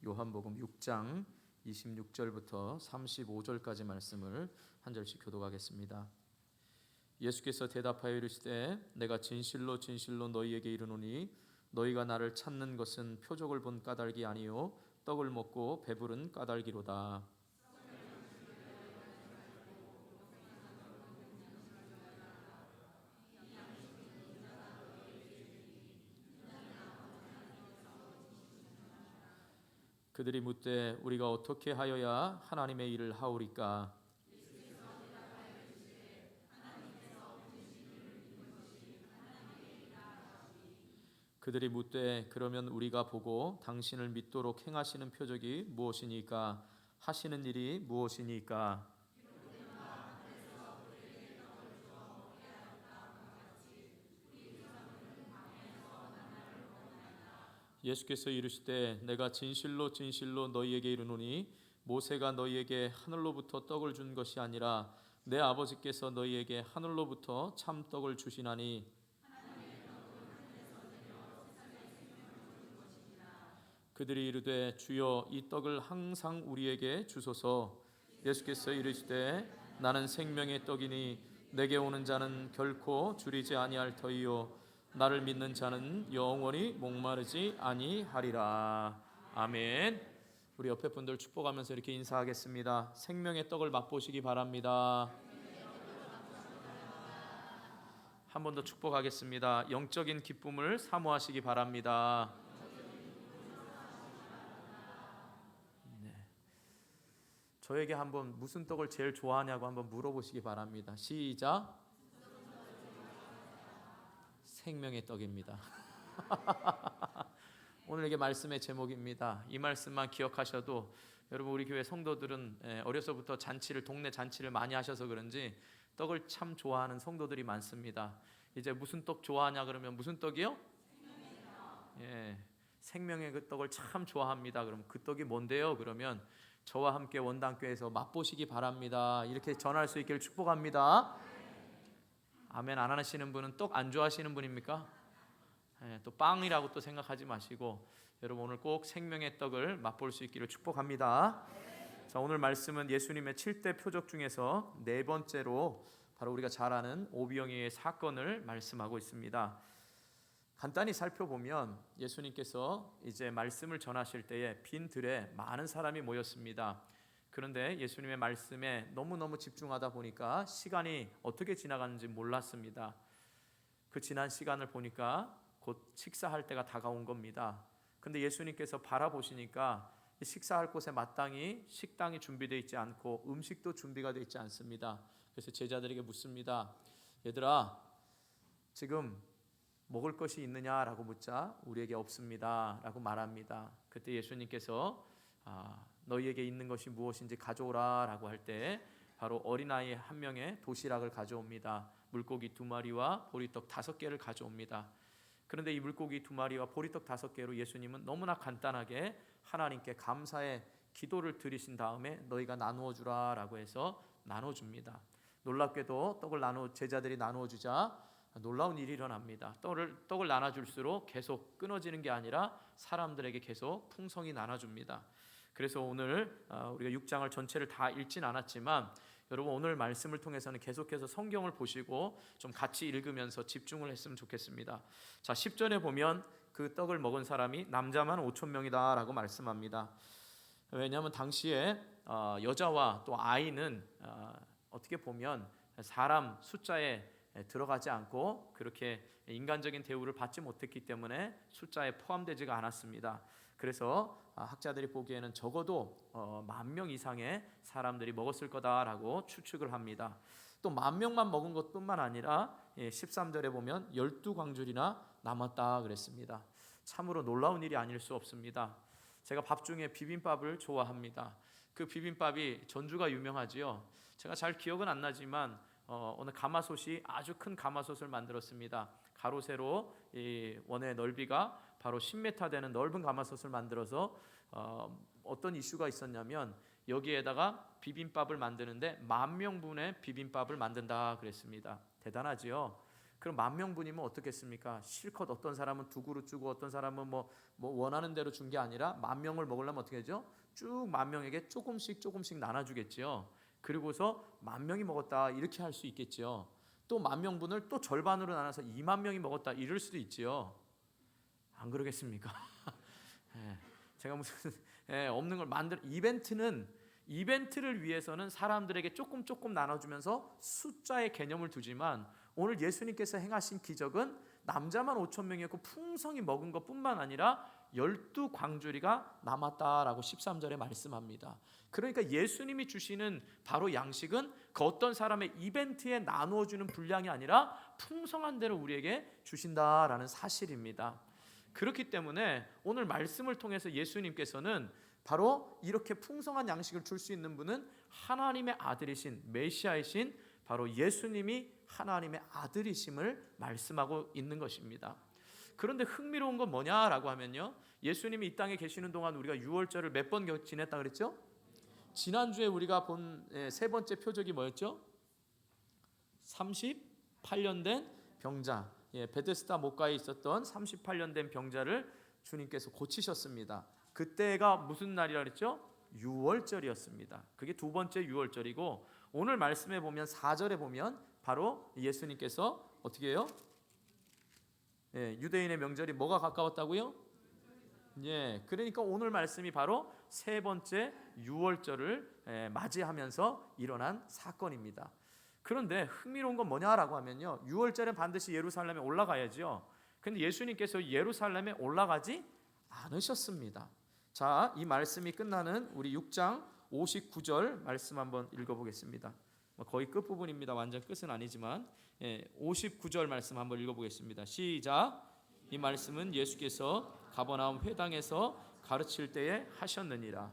요한복음 6장 26절부터 35절까지 말씀을 한 절씩 교독하겠습니다. 예수께서 대답하여 이르시되 내가 진실로 진실로 너희에게 이르노니 너희가 나를 찾는 것은 표적을 본 까닭이 아니요 떡을 먹고 배부른 까닭이로다. 그들이 묻되 우리가 어떻게 하여야 하나님의 일을 하오리까? 그들이 묻되 그러면 우리가 보고 당신을 믿도록 행하시는 표적이 무엇이니까? 하시는 일이 무엇이니까? 예수께서 이르시되 내가 진실로 진실로 너희에게 이르노니 모세가 너희에게 하늘로부터 떡을 준 것이 아니라 내 아버지께서 너희에게 하늘로부터 참 떡을 주시나니 그들이 이르되 주여 이 떡을 항상 우리에게 주소서. 예수께서 이르시되 나는 생명의 떡이니 내게 오는 자는 결코 줄이지 아니할 터이요 나를 믿는 자는 영원히 목마르지 아니하리라. 아멘. 우리 옆에 분들 축복하면서 이렇게 인사하겠습니다. 생명의 떡을 맛보시기 바랍니다. 한 번 더 축복하겠습니다. 영적인 기쁨을 사모하시기 바랍니다. 저에게 한번 무슨 떡을 제일 좋아하냐고 한번 물어보시기 바랍니다. 시작. 생명의 떡입니다. 오늘 이게 말씀의 제목입니다. 이 말씀만 기억하셔도 여러분 우리 교회 성도들은 어려서부터 동네 잔치를 많이 하셔서 그런지 떡을 참 좋아하는 성도들이 많습니다. 이제 무슨 떡 좋아하냐 그러면 무슨 떡이요? 생명의 그 떡을 참 좋아합니다. 그럼 그 떡이 뭔데요? 그러면 저와 함께 원당교회에서 맛보시기 바랍니다. 이렇게 전할 수 있기를 축복합니다. 아멘. 안 하시는 분은 떡 안 좋아하시는 분입니까? 또 빵이라고 또 생각하지 마시고 여러분 오늘 꼭 생명의 떡을 맛볼 수 있기를 축복합니다. 자, 오늘 말씀은 예수님의 7대 표적 중에서 네 번째로 바로 우리가 잘 아는 오병이어의 사건을 말씀하고 있습니다. 간단히 살펴보면 예수님께서 이제 말씀을 전하실 때에 빈 들에 많은 사람이 모였습니다. 그런데 예수님의 말씀에 너무너무 집중하다 보니까 시간이 어떻게 지나가는지 몰랐습니다. 그 지난 시간을 보니까 곧 식사할 때가 다가온 겁니다. 근데 예수님께서 바라보시니까 식사할 곳에 마땅히 식당이 준비되어 있지 않고 음식도 준비가 되어 있지 않습니다. 그래서 제자들에게 묻습니다. 얘들아, 지금 먹을 것이 있느냐라고 묻자 우리에게 없습니다 라고 말합니다. 그때 예수님께서 너희에게 있는 것이 무엇인지 가져오라 라고 할 때 바로 어린아이 한 명의 도시락을 가져옵니다. 물고기 2마리와 보리떡 5개를 가져옵니다. 그런데 이 물고기 2마리와 보리떡 5개로 예수님은 너무나 간단하게 하나님께 감사의 기도를 드리신 다음에 너희가 나누어 주라 라고 해서 나눠줍니다. 놀랍게도 제자들이 나누어 주자 놀라운 일이 일어납니다. 떡을 나눠줄수록 계속 끊어지는 게 아니라 사람들에게 계속 풍성히 나눠줍니다. 그래서 오늘 우리가 6장을 전체를 다 읽진 않았지만 여러분 오늘 말씀을 통해서는 계속해서 성경을 보시고 좀 같이 읽으면서 집중을 했으면 좋겠습니다. 자, 10절에 보면 그 떡을 먹은 사람이 남자만 5,000명이다 라고 말씀합니다. 왜냐하면 당시에 여자와 또 아이는 어떻게 보면 사람 숫자에 들어가지 않고 그렇게 인간적인 대우를 받지 못했기 때문에 숫자에 포함되지가 않았습니다. 그래서 학자들이 보기에는 적어도 10,000명 이상의 사람들이 먹었을 거다라고 추측을 합니다. 또 10,000명만 먹은 것뿐만 아니라 13절에 보면 12광줄이나 남았다 그랬습니다. 참으로 놀라운 일이 아닐 수 없습니다. 제가 밥 중에 비빔밥을 좋아합니다. 그 비빔밥이 전주가 유명하지요. 제가 잘 기억은 안 나지만 어느 가마솥이 아주 큰 가마솥을 만들었습니다. 가로 세로 이 원의 넓이가 바로 10m 되는 넓은 가마솥을 만들어서 어떤 이슈가 있었냐면 여기에다가 비빔밥을 만드는데 10,000명분의 비빔밥을 만든다 그랬습니다. 대단하지요. 그럼 10,000분이면 어떻겠습니까? 실컷 어떤 사람은 2그릇 주고 어떤 사람은 뭐 원하는 대로 준 게 아니라 10,000명을 먹으려면 어떻게 하죠? 쭉 10,000명에게 조금씩 나눠주겠죠. 그리고서 10,000명이 먹었다 이렇게 할 수 있겠죠. 또 10,000분을 또 절반으로 나눠서 20,000명이 먹었다 이럴 수도 있지요. 안 그러겠습니까? 예, 제가 무슨 없는 걸 이벤트를 위해서는 사람들에게 조금 나눠주면서 숫자의 개념을 두지만 오늘 예수님께서 행하신 기적은 남자만 5,000명이었고 풍성히 먹은 것뿐만 아니라 12광주리가 남았다라고 13절에 말씀합니다. 그러니까 예수님이 주시는 바로 양식은 그 어떤 사람의 이벤트에 나누어주는 분량이 아니라 풍성한 대로 우리에게 주신다라는 사실입니다. 그렇기 때문에 오늘 말씀을 통해서 예수님께서는 바로 이렇게 풍성한 양식을 줄 수 있는 분은 하나님의 아들이신 메시아이신 바로 예수님이 하나님의 아들이심을 말씀하고 있는 것입니다. 그런데 흥미로운 건 뭐냐라고 하면요, 예수님이 이 땅에 계시는 동안 우리가 유월절을 몇 번 지냈다 그랬죠? 지난주에 우리가 본 세 번째 표적이 뭐였죠? 38년 된 병자, 베데스다 목가에 있었던 38년 된 병자를 주님께서 고치셨습니다. 그때가 무슨 날이라 그랬죠? 유월절이었습니다. 그게 두 번째 유월절이고, 오늘 말씀에 보면 4절에 보면 바로 예수님께서 어떻게 해요? 유대인의 명절이 뭐가 가까웠다고요? 그러니까 오늘 말씀이 바로 세 번째 유월절을 맞이하면서 일어난 사건입니다. 그런데 흥미로운 건 뭐냐라고 하면요, 유월절엔 반드시 예루살렘에 올라가야죠. 근데 예수님께서 예루살렘에 올라가지 않으셨습니다. 자, 이 말씀이 끝나는 우리 6장 59절 말씀 한번 읽어보겠습니다. 거의 끝부분입니다. 완전 끝은 아니지만 59절 말씀 한번 읽어보겠습니다. 시작. 이 말씀은 예수께서 가버나움 회당에서 가르칠 때에 하셨느니라.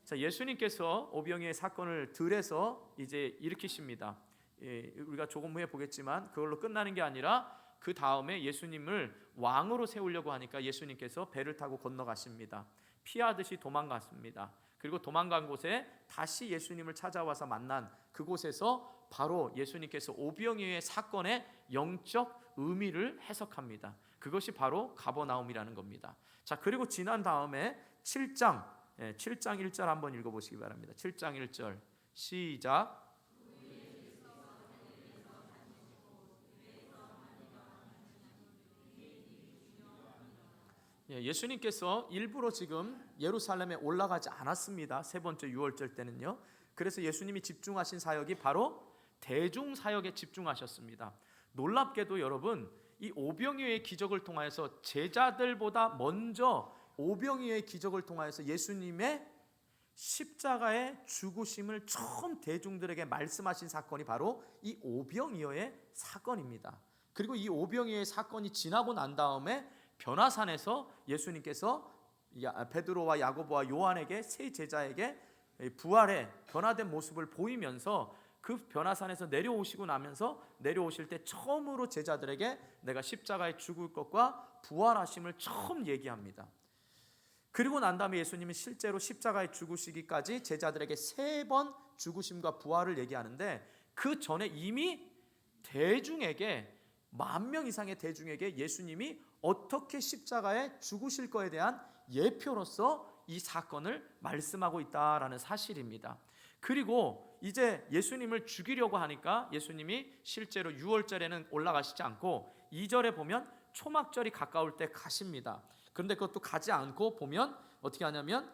자, 예수님께서 오병이의 사건을 들에서 이제 일으키십니다. 우리가 조금 후에 보겠지만 그걸로 끝나는 게 아니라 그 다음에 예수님을 왕으로 세우려고 하니까 예수님께서 배를 타고 건너가십니다. 피하듯이 도망갔습니다. 그리고 도망간 곳에 다시 예수님을 찾아와서 만난 그곳에서 바로 예수님께서 오병이어의 사건의 영적 의미를 해석합니다. 그것이 바로 가버나움이라는 겁니다. 자, 그리고 지난 다음에 7장 1절 한번 읽어보시기 바랍니다. 7장 1절 시작. 예수님께서 일부러 지금 예루살렘에 올라가지 않았습니다. 세 번째 유월절 때는요. 그래서 예수님이 집중하신 사역이 바로 대중 사역에 집중하셨습니다. 놀랍게도 여러분, 이 오병이어의 기적을 통하여서 제자들보다 먼저 오병이어의 기적을 통하여서 예수님의 십자가의 죽으심을 처음 대중들에게 말씀하신 사건이 바로 이 오병이어의 사건입니다. 그리고 이 오병이어의 사건이 지나고 난 다음에 변화산에서 예수님께서 베드로와 야고보와 요한에게 세 제자에게 부활의 변화된 모습을 보이면서 그 변화산에서 내려오시고 나면서 내려오실 때 처음으로 제자들에게 내가 십자가에 죽을 것과 부활하심을 처음 얘기합니다. 그리고 난 다음에 예수님은 실제로 십자가에 죽으시기까지 제자들에게 3번 죽으심과 부활을 얘기하는데 그 전에 이미 대중에게 10,000명 이상의 대중에게 예수님이 어떻게 십자가에 죽으실 거에 대한 예표로서 이 사건을 말씀하고 있다라는 사실입니다. 그리고 이제 예수님을 죽이려고 하니까 예수님이 실제로 유월절에는 올라가시지 않고 2절에 보면 초막절이 가까울 때 가십니다. 그런데 그것도 가지 않고 보면 어떻게 하냐면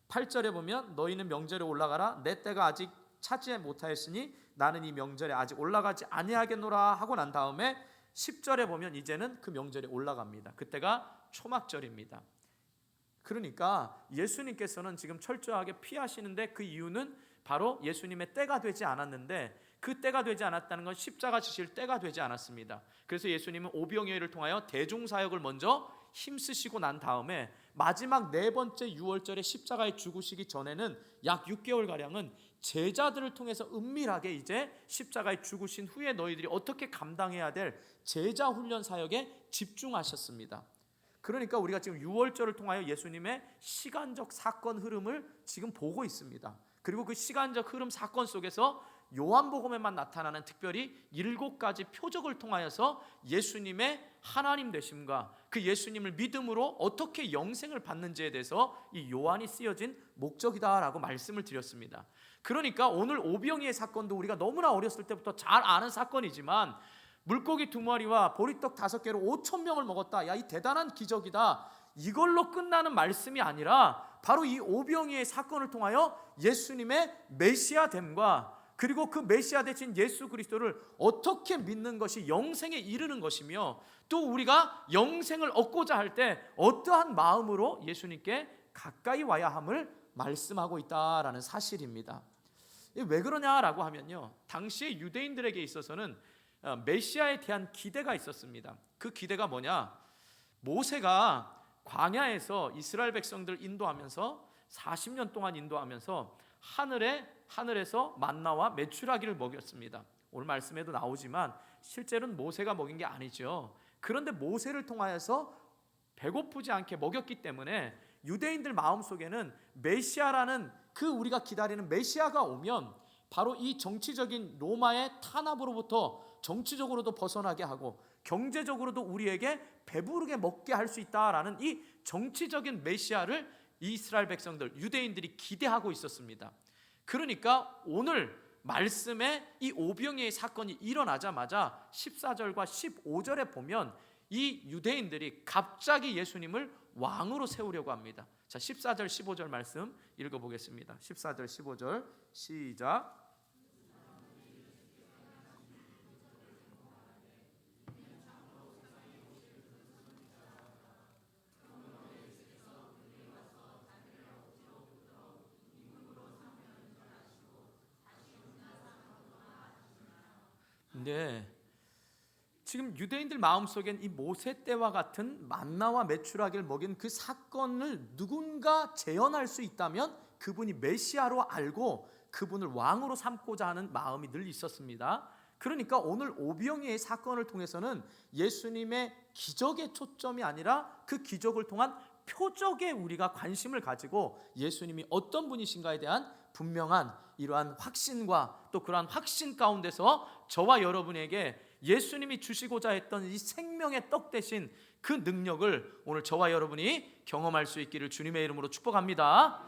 8절에 보면 너희는 명절에 올라가라 내 때가 아직 차지 못하였으니 나는 이 명절에 아직 올라가지 아니하겠노라 하고 난 다음에 10절에 보면 이제는 그 명절에 올라갑니다. 그때가 초막절입니다. 그러니까 예수님께서는 지금 철저하게 피하시는데 그 이유는 바로 예수님의 때가 되지 않았는데 그 때가 되지 않았다는 건 십자가 지실 때가 되지 않았습니다. 그래서 예수님은 오병이어를 통하여 대중사역을 먼저 힘쓰시고 난 다음에 마지막 4번째 유월절에 십자가에 죽으시기 전에는 약 6개월가량은 제자들을 통해서 은밀하게 이제 십자가에 죽으신 후에 너희들이 어떻게 감당해야 될 제자 훈련 사역에 집중하셨습니다. 그러니까 우리가 지금 유월절을 통하여 예수님의 시간적 사건 흐름을 지금 보고 있습니다. 그리고 그 시간적 흐름 사건 속에서 요한복음에만 나타나는 특별히 7가지 표적을 통하여서 예수님의 하나님 되심과 그 예수님을 믿음으로 어떻게 영생을 받는지에 대해서 이 요한이 쓰여진 목적이다라고 말씀을 드렸습니다. 그러니까 오늘 오병이의 사건도 우리가 너무나 어렸을 때부터 잘 아는 사건이지만 물고기 2마리와 보리떡 5개로 5,000명을 먹었다. 야, 이 대단한 기적이다. 이걸로 끝나는 말씀이 아니라 바로 이 오병이의 사건을 통하여 예수님의 메시아됨과 그리고 그 메시아 되신 예수 그리스도를 어떻게 믿는 것이 영생에 이르는 것이며 또 우리가 영생을 얻고자 할 때 어떠한 마음으로 예수님께 가까이 와야 함을 말씀하고 있다라는 사실입니다. 왜 그러냐라고 하면요, 당시의 유대인들에게 있어서는 메시아에 대한 기대가 있었습니다. 그 기대가 뭐냐? 모세가 광야에서 이스라엘 백성들 인도하면서 40년 동안 인도하면서 하늘에서 만나와 메추라기를 먹였습니다. 오늘 말씀에도 나오지만 실제로는 모세가 먹인 게 아니죠. 그런데 모세를 통하여서 배고프지 않게 먹였기 때문에 유대인들 마음속에는 메시아라는 그 우리가 기다리는 메시아가 오면 바로 이 정치적인 로마의 탄압으로부터 정치적으로도 벗어나게 하고 경제적으로도 우리에게 배부르게 먹게 할 수 있다라는 이 정치적인 메시아를 이스라엘 백성들, 유대인들이 기대하고 있었습니다. 그러니까 오늘 말씀에 이 오병이의 사건이 일어나자마자 14절과 15절에 보면 이 유대인들이 갑자기 예수님을 왕으로 세우려고 합니다. 자, 14절 15절 말씀 읽어보겠습니다. 14절 15절 시작. 네, 지금 유대인들 마음속엔 이 모세 때와 같은 만나와 메추라기를 먹인 그 사건을 누군가 재현할 수 있다면 그분이 메시아로 알고 그분을 왕으로 삼고자 하는 마음이 늘 있었습니다. 그러니까 오늘 오병이의 사건을 통해서는 예수님의 기적의 초점이 아니라 그 기적을 통한 표적에 우리가 관심을 가지고 예수님이 어떤 분이신가에 대한 분명한 이러한 확신과 또 그러한 확신 가운데서 저와 여러분에게 예수님이 주시고자 했던 이 생명의 떡 대신 그 능력을 오늘 저와 여러분이 경험할 수 있기를 주님의 이름으로 축복합니다.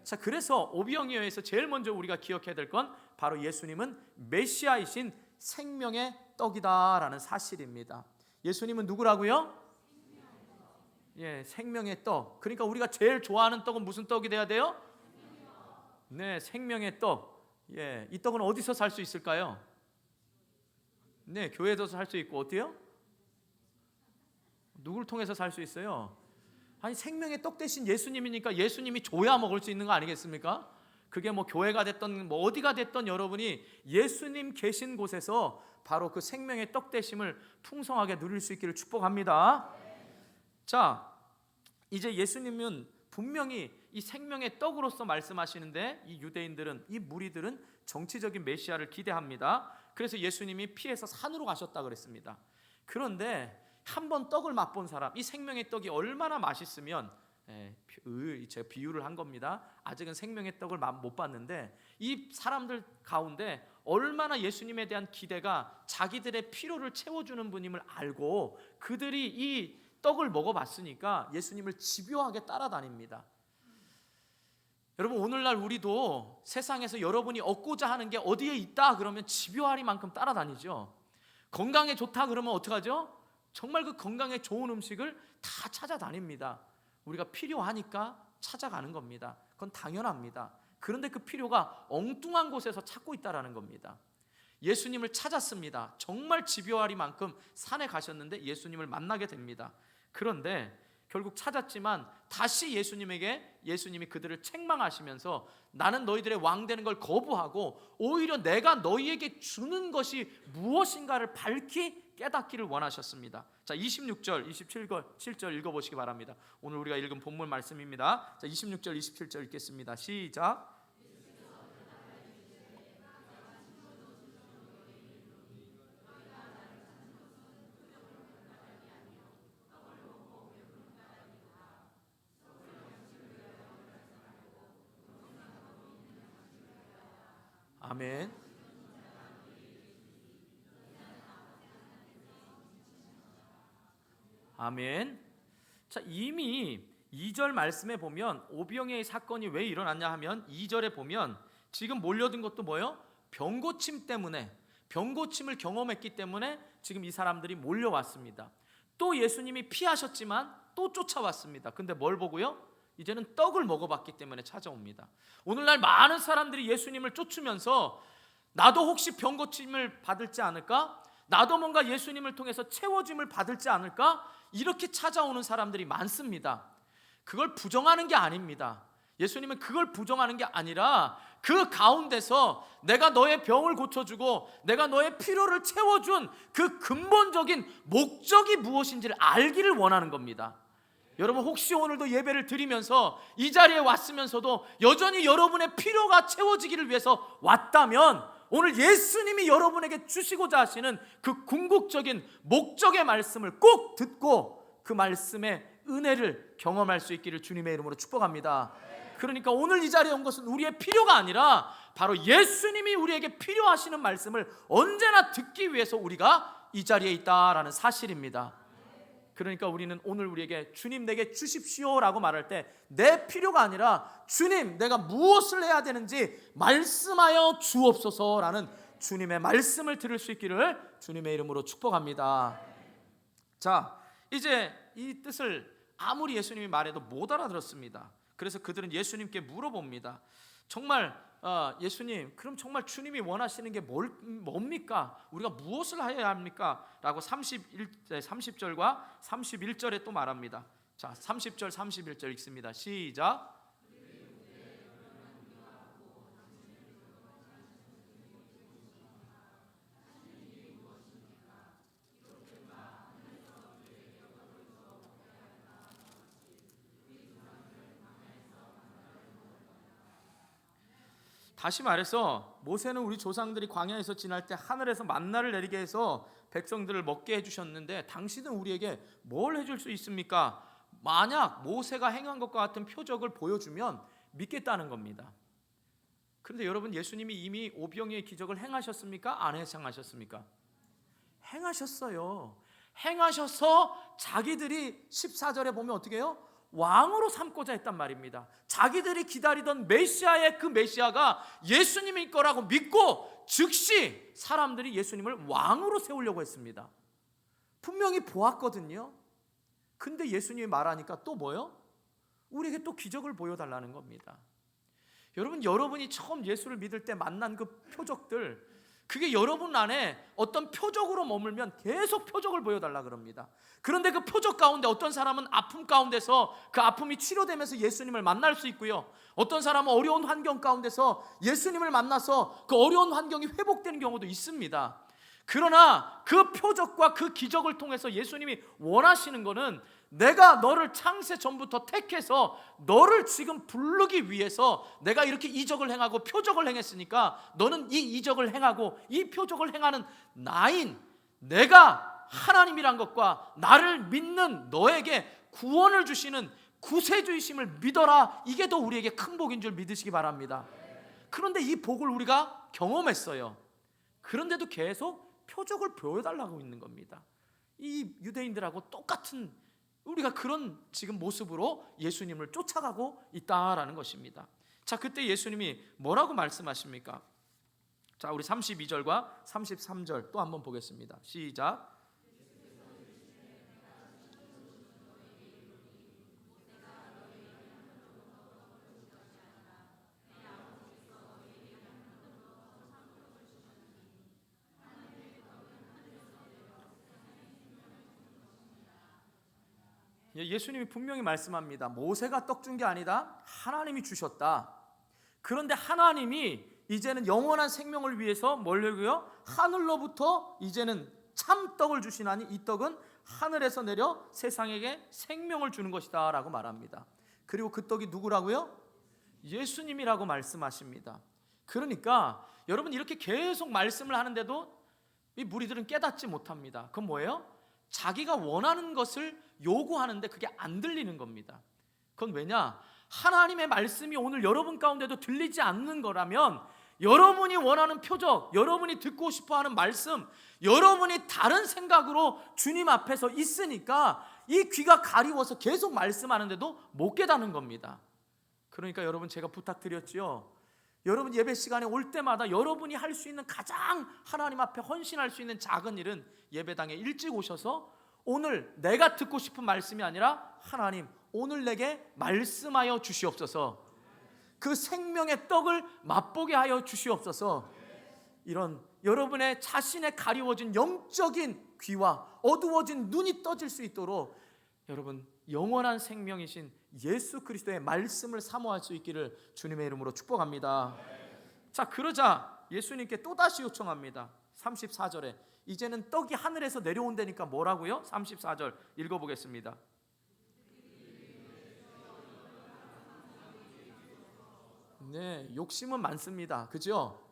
자, 그래서 오병이어에서 제일 먼저 우리가 기억해야 될 건 바로 예수님은 메시아이신 생명의 떡이다라는 사실입니다. 예수님은 누구라고요? 예, 생명의 떡. 그러니까 우리가 제일 좋아하는 떡은 무슨 떡이 돼야 돼요? 네, 생명의 떡. 예, 이 떡은 어디서 살 수 있을까요? 네, 교회에서 살 수 있고 어때요? 누구를 통해서 살 수 있어요? 아니, 생명의 떡 대신 예수님이니까 예수님이 줘야 먹을 수 있는 거 아니겠습니까? 그게 뭐 교회가 됐던 뭐 어디가 됐던 여러분이 예수님 계신 곳에서 바로 그 생명의 떡 대심을 풍성하게 누릴 수 있기를 축복합니다. 자, 이제 예수님은 분명히 이 생명의 떡으로서 말씀하시는데 이 유대인들은, 이 무리들은 정치적인 메시아를 기대합니다. 그래서 예수님이 피해서 산으로 가셨다 그랬습니다. 그런데 한번 떡을 맛본 사람, 이 생명의 떡이 얼마나 맛있으면, 제가 비유를 한 겁니다. 아직은 생명의 떡을 못 봤는데 이 사람들 가운데 얼마나 예수님에 대한 기대가 자기들의 필요를 채워주는 분임을 알고 그들이 이 떡을 먹어봤으니까 예수님을 집요하게 따라다닙니다. 여러분, 오늘날 우리도 세상에서 여러분이 얻고자 하는 게 어디에 있다 그러면 집요하리만큼 따라다니죠. 건강에 좋다 그러면 어떡하죠? 정말 그 건강에 좋은 음식을 다 찾아다닙니다. 우리가 필요하니까 찾아가는 겁니다. 그건 당연합니다. 그런데 그 필요가 엉뚱한 곳에서 찾고 있다는 겁니다. 예수님을 찾았습니다. 정말 집요하리만큼 산에 가셨는데 예수님을 만나게 됩니다. 그런데 결국 찾았지만 다시 예수님이 그들을 책망하시면서 나는 너희들의 왕 되는 걸 거부하고 오히려 내가 너희에게 주는 것이 무엇인가를 밝히 깨닫기를 원하셨습니다. 자, 26절, 27절 읽어보시기 바랍니다. 오늘 우리가 읽은 본문 말씀입니다. 자, 26절, 27절 읽겠습니다. 시작. 아멘. 아멘. 자, 이미 2절 말씀에 보면 오병이의 사건이 왜 일어났냐 하면 2절에 보면 지금 몰려든 것도 뭐예요? 병고침 때문에, 병고침을 경험했기 때문에 지금 이 사람들이 몰려왔습니다. 또 예수님이 피하셨지만 또 쫓아왔습니다. 근데 뭘 보고요? 이제는 떡을 먹어봤기 때문에 찾아옵니다. 오늘날 많은 사람들이 예수님을 쫓으면서 나도 혹시 병고침을 받을지 않을까? 나도 뭔가 예수님을 통해서 채워짐을 받을지 않을까? 이렇게 찾아오는 사람들이 많습니다. 그걸 부정하는 게 아닙니다. 예수님은 그걸 부정하는 게 아니라 그 가운데서 내가 너의 병을 고쳐주고 내가 너의 필요를 채워준 그 근본적인 목적이 무엇인지를 알기를 원하는 겁니다. 여러분, 혹시 오늘도 예배를 드리면서 이 자리에 왔으면서도 여전히 여러분의 필요가 채워지기를 위해서 왔다면 오늘 예수님이 여러분에게 주시고자 하시는 그 궁극적인 목적의 말씀을 꼭 듣고 그 말씀의 은혜를 경험할 수 있기를 주님의 이름으로 축복합니다. 그러니까 오늘 이 자리에 온 것은 우리의 필요가 아니라 바로 예수님이 우리에게 필요하시는 말씀을 언제나 듣기 위해서 우리가 이 자리에 있다라는 사실입니다. 그러니까 우리는 오늘 우리에게 주님 내게 주십시오라고 말할 때 내 필요가 아니라 주님 내가 무엇을 해야 되는지 말씀하여 주옵소서라는 주님의 말씀을 들을 수 있기를 주님의 이름으로 축복합니다. 자, 이제 이 뜻을 아무리 예수님이 말해도 못 알아들었습니다. 그래서 그들은 예수님께 물어봅니다. 정말 예수님, 그럼 정말 주님이 원하시는 게 뭡니까? 우리가 무엇을 해야 합니까? 라고 30절과 31절에 또 말합니다. 자, 30절 31절 읽습니다. 시작. 다시 말해서 모세는 우리 조상들이 광야에서 지날 때 하늘에서 만나를 내리게 해서 백성들을 먹게 해주셨는데 당신은 우리에게 뭘 해줄 수 있습니까? 만약 모세가 행한 것과 같은 표적을 보여주면 믿겠다는 겁니다. 그런데 여러분, 예수님이 이미 오병이의 기적을 행하셨습니까? 안 행하셨습니까? 행하셨어요. 행하셔서 자기들이 14절에 보면 어떻게 해요? 왕으로 삼고자 했단 말입니다. 자기들이 기다리던 메시아의 그 메시아가 예수님일 거라고 믿고 즉시 사람들이 예수님을 왕으로 세우려고 했습니다. 분명히 보았거든요. 근데 예수님이 말하니까 또 뭐요? 우리에게 또 기적을 보여달라는 겁니다. 여러분, 여러분이 처음 예수를 믿을 때 만난 그 표적들, 그게 여러분 안에 어떤 표적으로 머물면 계속 표적을 보여달라 그럽니다. 그런데 그 표적 가운데 어떤 사람은 아픔 가운데서 그 아픔이 치료되면서 예수님을 만날 수 있고요, 어떤 사람은 어려운 환경 가운데서 예수님을 만나서 그 어려운 환경이 회복되는 경우도 있습니다. 그러나 그 표적과 그 기적을 통해서 예수님이 원하시는 것은 내가 너를 창세 전부터 택해서 너를 지금 부르기 위해서 내가 이렇게 이적을 행하고 표적을 행했으니까 너는 이 이적을 행하고 이 표적을 행하는 나인 내가 하나님이란 것과 나를 믿는 너에게 구원을 주시는 구세주이심을 믿어라. 이게 더 우리에게 큰 복인 줄 믿으시기 바랍니다. 그런데 이 복을 우리가 경험했어요. 그런데도 계속 표적을 보여달라고 있는 겁니다. 이 유대인들하고 똑같은 우리가 그런 지금 모습으로 예수님을 쫓아가고 있다라는 것입니다. 자, 그때 예수님이 뭐라고 말씀하십니까? 자, 우리 32절과 33절 또 한번 보겠습니다. 시작. 예수님이 분명히 말씀합니다. 모세가 떡 준 게 아니다. 하나님이 주셨다. 그런데 하나님이 이제는 영원한 생명을 위해서 뭘요고요? 하늘로부터 이제는 참떡을 주시나니 이 떡은 하늘에서 내려 세상에게 생명을 주는 것이다 라고 말합니다. 그리고 그 떡이 누구라고요? 예수님이라고 말씀하십니다. 그러니까 여러분, 이렇게 계속 말씀을 하는데도 이 무리들은 깨닫지 못합니다. 그건 뭐예요? 자기가 원하는 것을 요구하는데 그게 안 들리는 겁니다. 그건 왜냐? 하나님의 말씀이 오늘 여러분 가운데도 들리지 않는 거라면 여러분이 원하는 표적, 여러분이 듣고 싶어하는 말씀, 여러분이 다른 생각으로 주님 앞에서 있으니까 이 귀가 가리워서 계속 말씀하는데도 못 깨닫는 겁니다. 그러니까 여러분, 제가 부탁드렸지요. 여러분 예배 시간에 올 때마다 여러분이 할 수 있는 가장 하나님 앞에 헌신할 수 있는 작은 일은 예배당에 일찍 오셔서 오늘 내가 듣고 싶은 말씀이 아니라 하나님, 오늘 내게 말씀하여 주시옵소서, 그 생명의 떡을 맛보게 하여 주시옵소서, 이런 여러분의 자신의 가리워진 영적인 귀와 어두워진 눈이 떠질 수 있도록 여러분 영원한 생명이신 예수 그리스도의 말씀을 사모할 수 있기를 주님의 이름으로 축복합니다. 자, 그러자 예수님께 또다시 요청합니다. 34절에 이제는 떡이 하늘에서 내려온다니까 뭐라고요? 34절 읽어보겠습니다. 네, 욕심은 많습니다. 그죠?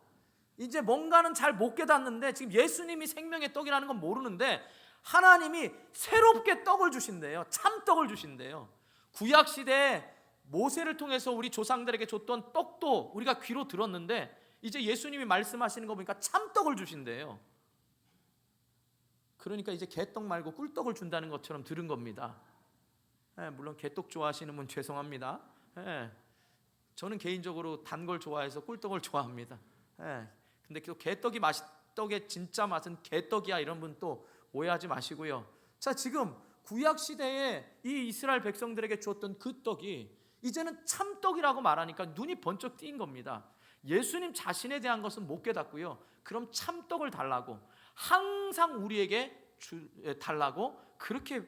이제 뭔가는 잘 못 깨닫는데 지금 예수님이 생명의 떡이라는 건 모르는데 하나님이 새롭게 떡을 주신대요. 참떡을 주신대요. 구약시대에 모세를 통해서 우리 조상들에게 줬던 떡도 우리가 귀로 들었는데 이제 예수님이 말씀하시는 거 보니까 참떡을 주신대요. 그러니까 이제 개떡 말고 꿀떡을 준다는 것처럼 들은 겁니다. 물론 개떡 좋아하시는 분 죄송합니다. 저는 개인적으로 단 걸 좋아해서 꿀떡을 좋아합니다. 근데 그 개떡이 떡의 진짜 맛은 개떡이야 이런 분 또 오해하지 마시고요. 자, 지금 구약 시대에 이 이스라엘 백성들에게 주었던 그 떡이 이제는 참떡이라고 말하니까 눈이 번쩍 띄인 겁니다. 예수님 자신에 대한 것은 못 깨닫고요. 그럼 참떡을 달라고, 항상 우리에게 달라고 그렇게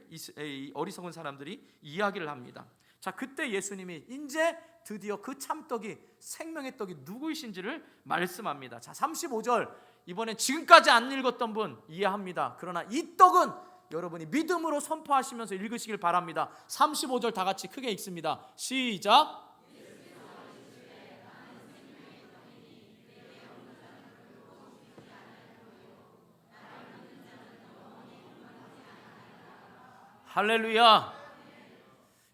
어리석은 사람들이 이야기를 합니다. 자, 그때 예수님이 이제 드디어 그 참떡이 생명의 떡이 누구이신지를 말씀합니다. 자, 35절 이번엔 지금까지 안 읽었던 분 이해합니다. 그러나 이 떡은 여러분이 믿음으로 선포하시면서 읽으시길 바랍니다. 35절 다 같이 크게 읽습니다. 시작. 할렐루야.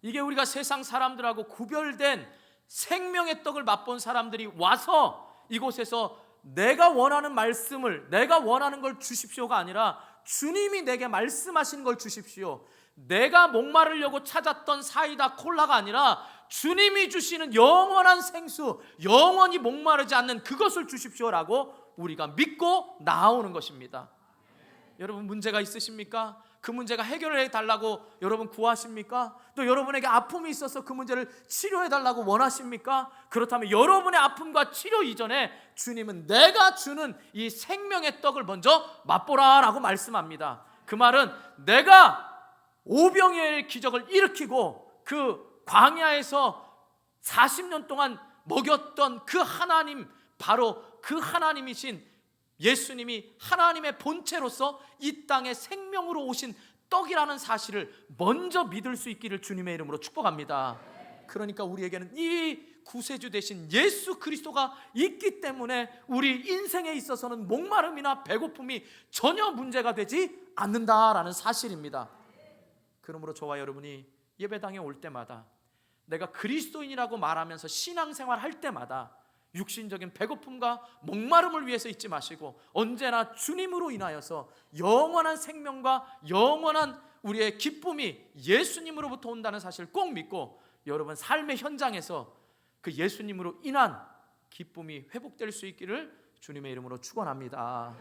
이게 우리가 세상 사람들하고 구별된 생명의 떡을 맛본 사람들이 와서 이곳에서 내가 원하는 말씀을, 내가 원하는 걸 주십시오가 아니라 주님이 내게 말씀하신 걸 주십시오. 내가 목마르려고 찾았던 사이다 콜라가 아니라 주님이 주시는 영원한 생수, 영원히 목마르지 않는 그것을 주십시오라고 우리가 믿고 나오는 것입니다. 여러분 문제가 있으십니까? 그 문제가 해결해 달라고 여러분 구하십니까? 또 여러분에게 아픔이 있어서 그 문제를 치료해 달라고 원하십니까? 그렇다면 여러분의 아픔과 치료 이전에 주님은 내가 주는 이 생명의 떡을 먼저 맛보라 라고 말씀합니다. 그 말은 내가 오병이어의 기적을 일으키고 그 광야에서 40년 동안 먹였던 그 하나님, 바로 그 하나님이신 예수님이 하나님의 본체로서 이 땅에 생명으로 오신 떡이라는 사실을 먼저 믿을 수 있기를 주님의 이름으로 축복합니다. 그러니까 우리에게는 이 구세주 되신 예수 그리스도가 있기 때문에 우리 인생에 있어서는 목마름이나 배고픔이 전혀 문제가 되지 않는다라는 사실입니다. 그러므로 저와 여러분이 예배당에 올 때마다, 내가 그리스도인이라고 말하면서 신앙생활 할 때마다 육신적인 배고픔과 목마름을 위해서 잊지 마시고 언제나 주님으로 인하여서 영원한 생명과 영원한 우리의 기쁨이 예수님으로부터 온다는 사실을 꼭 믿고 여러분 삶의 현장에서 그 예수님으로 인한 기쁨이 회복될 수 있기를 주님의 이름으로 축원합니다.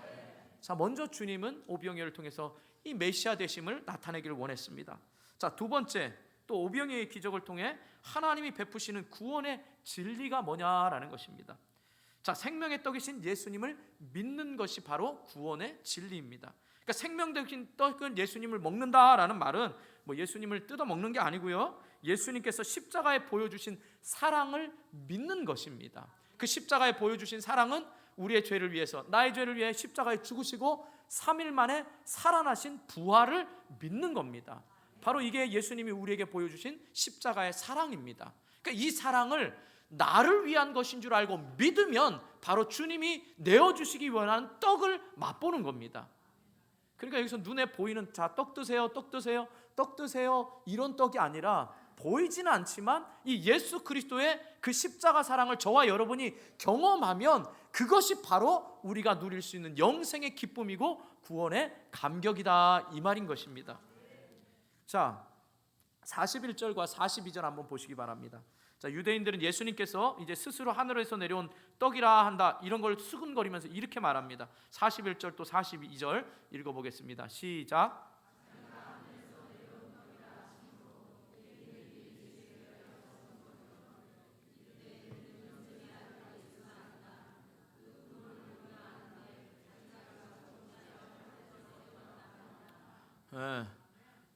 자, 먼저 주님은 오병이어를 통해서 이 메시아 되심을 나타내기를 원했습니다. 자, 두 번째, 또 오병이어의 기적을 통해 하나님이 베푸시는 구원의 진리가 뭐냐라는 것입니다. 자, 생명의 떡이신 예수님을 믿는 것이 바로 구원의 진리입니다. 그러니까 생명적인 떡은 예수님을 먹는다라는 말은 뭐 예수님을 뜯어 먹는 게 아니고요, 예수님께서 십자가에 보여주신 사랑을 믿는 것입니다. 그 십자가에 보여주신 사랑은 우리의 죄를 위해서, 나의 죄를 위해 십자가에 죽으시고 3일 만에 살아나신 부활을 믿는 겁니다. 바로 이게 예수님이 우리에게 보여주신 십자가의 사랑입니다. 그러니까 이 사랑을 나를 위한 것인 줄 알고 믿으면 바로 주님이 내어주시기 원하는 떡을 맛보는 겁니다. 그러니까 여기서 눈에 보이는 자, 떡 드세요, 떡 드세요, 떡 드세요 이런 떡이 아니라 보이지는 않지만 이 예수 그리스도의 그 십자가 사랑을 저와 여러분이 경험하면 그것이 바로 우리가 누릴 수 있는 영생의 기쁨이고 구원의 감격이다, 이 말인 것입니다. 자, 41절과 42절 한번 보시기 바랍니다. 자, 유대인들은 예수님께서 이제 스스로 하늘에서 내려온 떡이라 한다, 이런 걸 수근거리면서 이렇게 말합니다. 41절 또 42절 읽어보겠습니다. 시작.